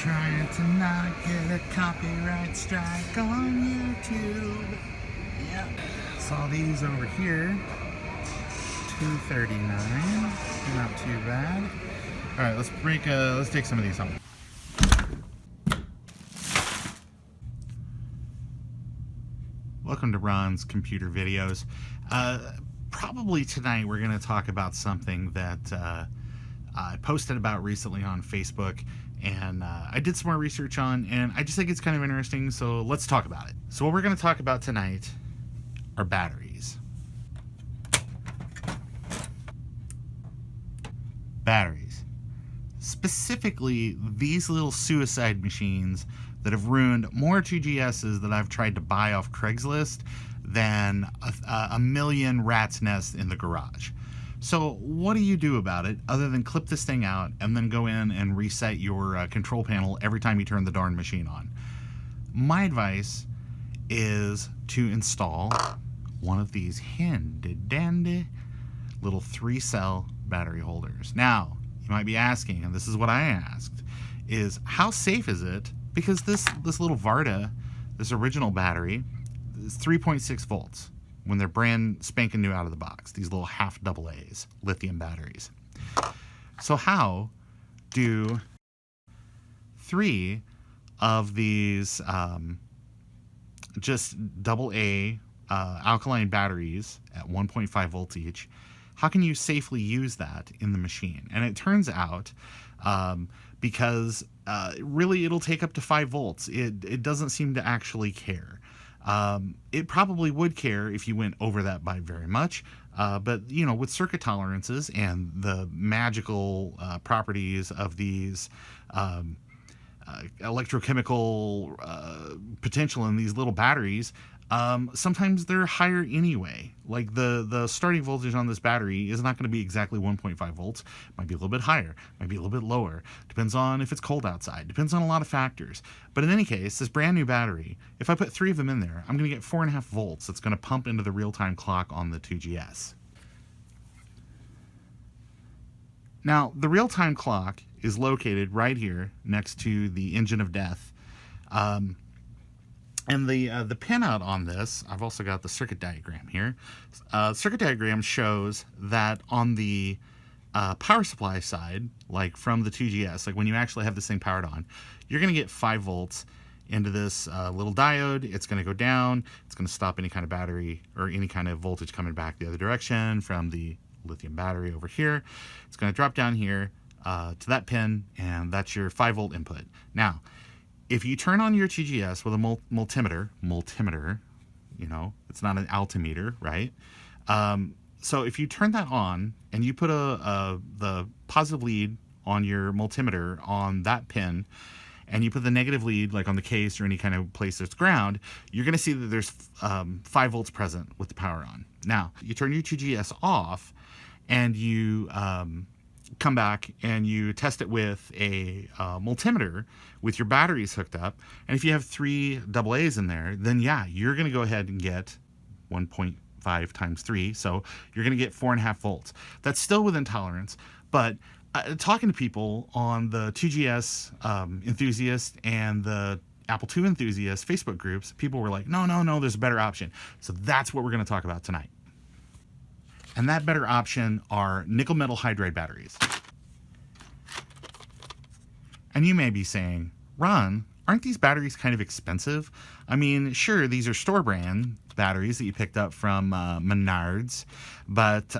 trying to not get a copyright strike on YouTube. Yep. Saw these over here. $2.39. Not too bad. All right, let's take some of these home. Welcome to Ron's Computer Videos. Probably tonight we're going to talk about something that I posted about recently on Facebook, and I did some more research on, and I just think it's kind of interesting, so let's talk about it. So what we're going to talk about tonight are batteries. Batteries. Specifically, these little suicide machines that have ruined more 2GSs that I've tried to buy off Craigslist than a million rat's nests in the garage. So what do you do about it other than clip this thing out and then go in and reset your control panel every time you turn the darn machine on? My advice is to install one of these handy dandy little 3-cell battery holders. Now, you might be asking, and this is what I asked, is how safe is it? Because this little Varta, this original battery, is 3.6 volts when they're brand spanking new out of the box. These little half AA's lithium batteries. So how do 3 of these just AA alkaline batteries at 1.5 volts each, how can you safely use that in the machine? And it turns out, because really it'll take up to 5 volts, it doesn't seem to actually care. It probably would care if you went over that by very much, but you know, with circuit tolerances and the magical properties of these electrochemical potential in these little batteries, sometimes they're higher anyway. Like the starting voltage on this battery is not going to be exactly 1.5 volts. Might be a little bit higher, might be a little bit lower. Depends on if it's cold outside. Depends on a lot of factors. But in any case, this brand new battery, if I put 3 of them in there, I'm going to get 4.5 volts. That's going to pump into the real-time clock on the 2GS. Now, the real-time clock is located right here next to the engine of death. And the pinout on this, I've also got the circuit diagram here. Circuit diagram shows that on the power supply side, like from the 2GS, like when you actually have this thing powered on, you're going to get 5 volts into this little diode. It's going to go down. It's going to stop any kind of battery or any kind of voltage coming back the other direction from the lithium battery over here. It's going to drop down here to that pin, and that's your 5 volt input. Now, if you turn on your 2GS with a multimeter, you know, it's not an altimeter, right? So if you turn that on and you put the positive lead on your multimeter on that pin, and you put the negative lead like on the case or any kind of place that's ground, you're going to see that there's 5 volts present with the power on. Now, you turn your 2GS off, and you come back and you test it with a multimeter with your batteries hooked up, and if you have 3 AA's in there, then yeah, you're going to go ahead and get 1.5 times 3, so you're going to get 4.5 volts. That's still within tolerance, but talking to people on the 2GS enthusiast and the Apple II enthusiast Facebook groups, people were like, no, there's a better option. So that's what we're going to talk about tonight. And that better option are nickel metal hydride batteries. And you may be saying, Ron, aren't these batteries kind of expensive? I mean, sure, these are store brand batteries that you picked up from Menards, but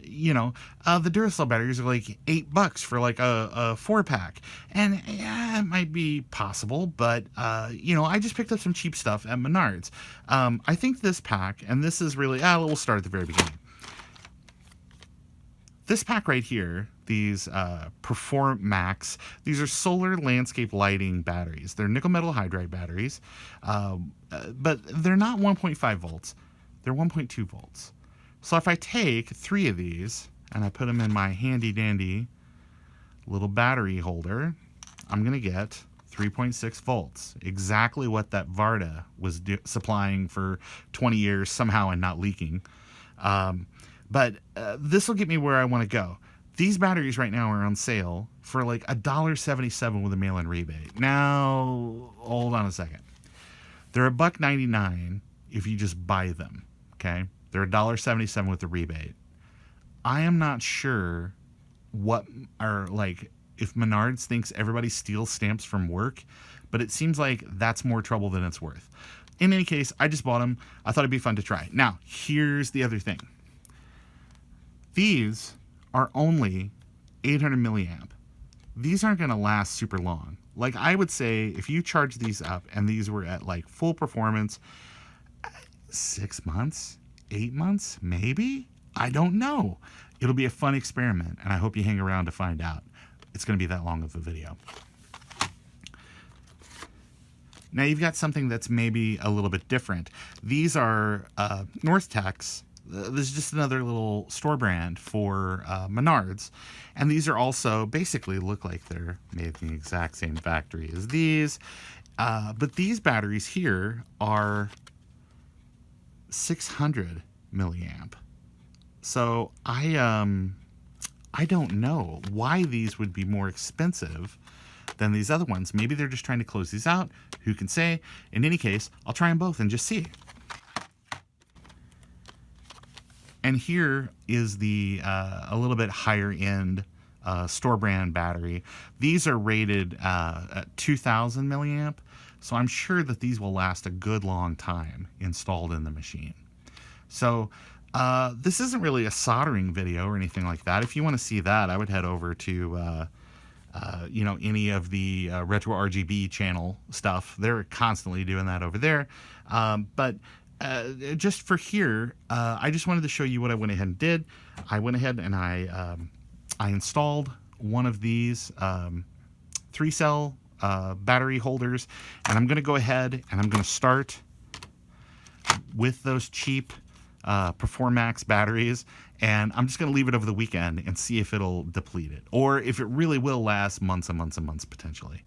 you know, the Duracell batteries are like $8 for like a 4-pack, and yeah, it might be possible, but you know, I just picked up some cheap stuff at Menards. I think this pack, and this is really, we'll start at the very beginning. This pack right here, these Perform Max, these are solar landscape lighting batteries. They're nickel metal hydride batteries, but they're not 1.5 volts. They're 1.2 volts. So if I take 3 of these and I put them in my handy dandy little battery holder, I'm going to get 3.6 volts. Exactly what that Varta was supplying for 20 years somehow and not leaking. But this will get me where I want to go. These batteries right now are on sale for like $1.77 with a mail-in rebate. Now, hold on a second. They're $1.99 if you just buy them, okay? They're $1.77 with the rebate. I am not sure what are like if Menards thinks everybody steals stamps from work, but it seems like that's more trouble than it's worth. In any case, I just bought them. I thought it'd be fun to try. Now, here's the other thing. These are only 800 milliamp. These aren't going to last super long. Like, I would say if you charge these up and these were at like full performance, 6 months, 8 months, maybe? I don't know. It'll be a fun experiment, and I hope you hang around to find out. It's going to be that long of a video. Now you've got something that's maybe a little bit different. These are Northtech's. This is just another little store brand for Menards. And these are also basically look like they're made in the exact same factory as these. But these batteries here are 600 milliamp. So I don't know why these would be more expensive than these other ones. Maybe they're just trying to close these out. Who can say? In any case, I'll try them both and just see. And here is the a little bit higher end store brand battery. These are rated at 2000 milliamp. So I'm sure that these will last a good long time installed in the machine. So this isn't really a soldering video or anything like that. If you want to see that, I would head over to any of the retro RGB channel stuff. They're constantly doing that over there. But just for here, I just wanted to show you what I went ahead and did. I went ahead and I installed one of these 3-cell battery holders, and I'm going to go ahead and I'm going to start with those cheap Performax batteries, and I'm just going to leave it over the weekend and see if it'll deplete it, or if it really will last months and months and months potentially.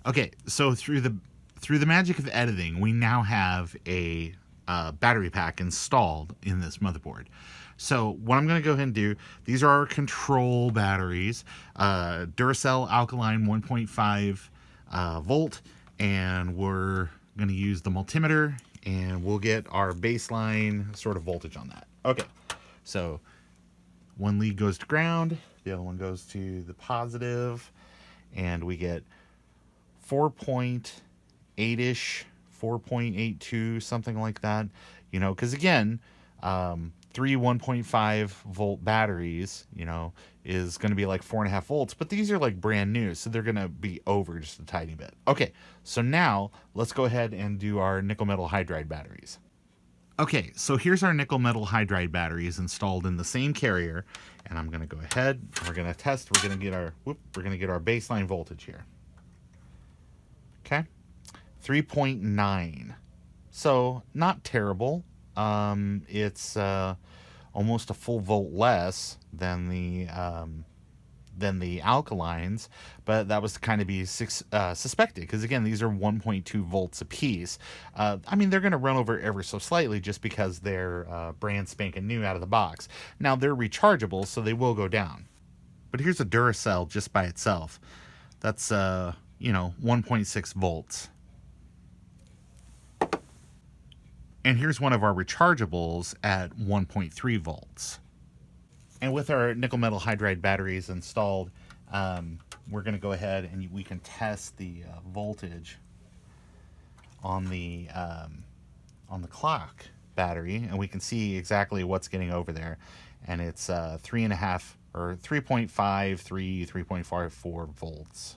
Okay, so through the magic of editing, we now have a battery pack installed in this motherboard. So what I'm going to go ahead and do, these are our control batteries, Duracell alkaline 1.5 volt, and we're going to use the multimeter, and we'll get our baseline sort of voltage on that. Okay, so one lead goes to ground, the other one goes to the positive, and we get 4.8-ish, 4.82, something like that. You know, because again, 3 1.5 volt batteries, you know, is going to be like 4.5 volts, but these are like brand new, so they're going to be over just a tiny bit. Okay, so now let's go ahead and do our nickel metal hydride batteries. Okay, so here's our nickel metal hydride batteries installed in the same carrier, and I'm going to go ahead, we're going to test, we're going to get our baseline voltage here. Okay, 3.9. So not terrible. It's almost a full volt less than the alkalines, but that was to kind of be suspected, because again, these are 1.2 volts a piece. I mean, they're going to run over ever so slightly just because they're brand spanking new out of the box. Now they're rechargeable, so they will go down. But here's a Duracell just by itself. That's 1.6 volts. And here's one of our rechargeables at 1.3 volts. And with our nickel metal hydride batteries installed, we're going to go ahead and we can test the voltage on the clock battery, and we can see exactly what's getting over there. And it's 3.5 or 3.54 volts.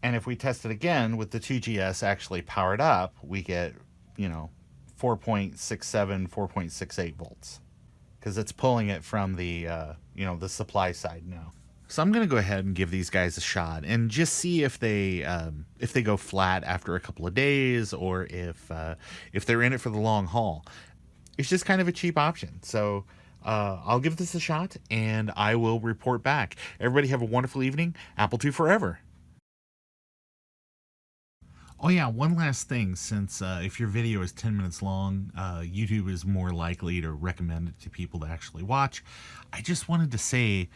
And if we test it again with the 2GS actually powered up, we get, 4.67, 4.68 volts. Because it's pulling it from the, the supply side now. So I'm going to go ahead and give these guys a shot and just see if they go flat after a couple of days, or if they're in it for the long haul. It's just kind of a cheap option. So I'll give this a shot, and I will report back. Everybody have a wonderful evening. Apple II forever. Oh yeah, one last thing. Since if your video is 10 minutes long, YouTube is more likely to recommend it to people to actually watch. I just wanted to say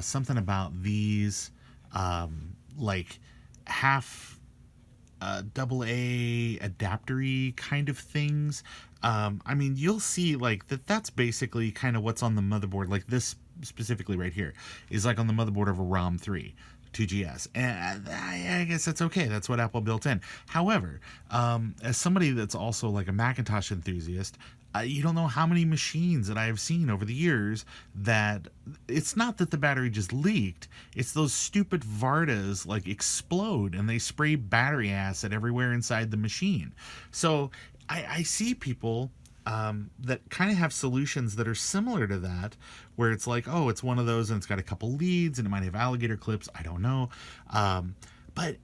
something about these, like half double A adaptery kind of things. I mean, you'll see like that. That's basically kind of what's on the motherboard. Like this specifically right here is like on the motherboard of a ROM 3. 2GS, and I guess that's okay. That's what Apple built in. However, as somebody that's also like a Macintosh enthusiast, you don't know how many machines that I have seen over the years that it's not that the battery just leaked, it's those stupid Vardas like explode and they spray battery acid everywhere inside the machine. So I see people that kind of have solutions that are similar to that, where it's like, oh, it's one of those and it's got a couple leads and it might have alligator clips. I don't know. But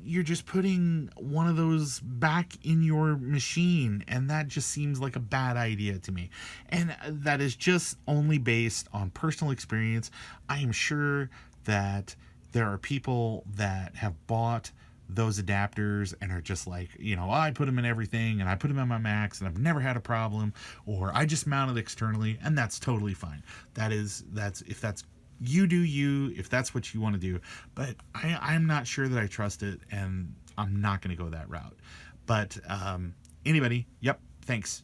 you're just putting one of those back in your machine, and that just seems like a bad idea to me. And that is just only based on personal experience. I am sure that there are people that have bought those adapters and are just like, I put them in everything and I put them in my Macs and I've never had a problem, or I just mount it externally, and that's totally fine. That's if that's you do you, if that's what you want to do. But I'm not sure that I trust it, and I'm not going to go that route. But anybody, yep, thanks.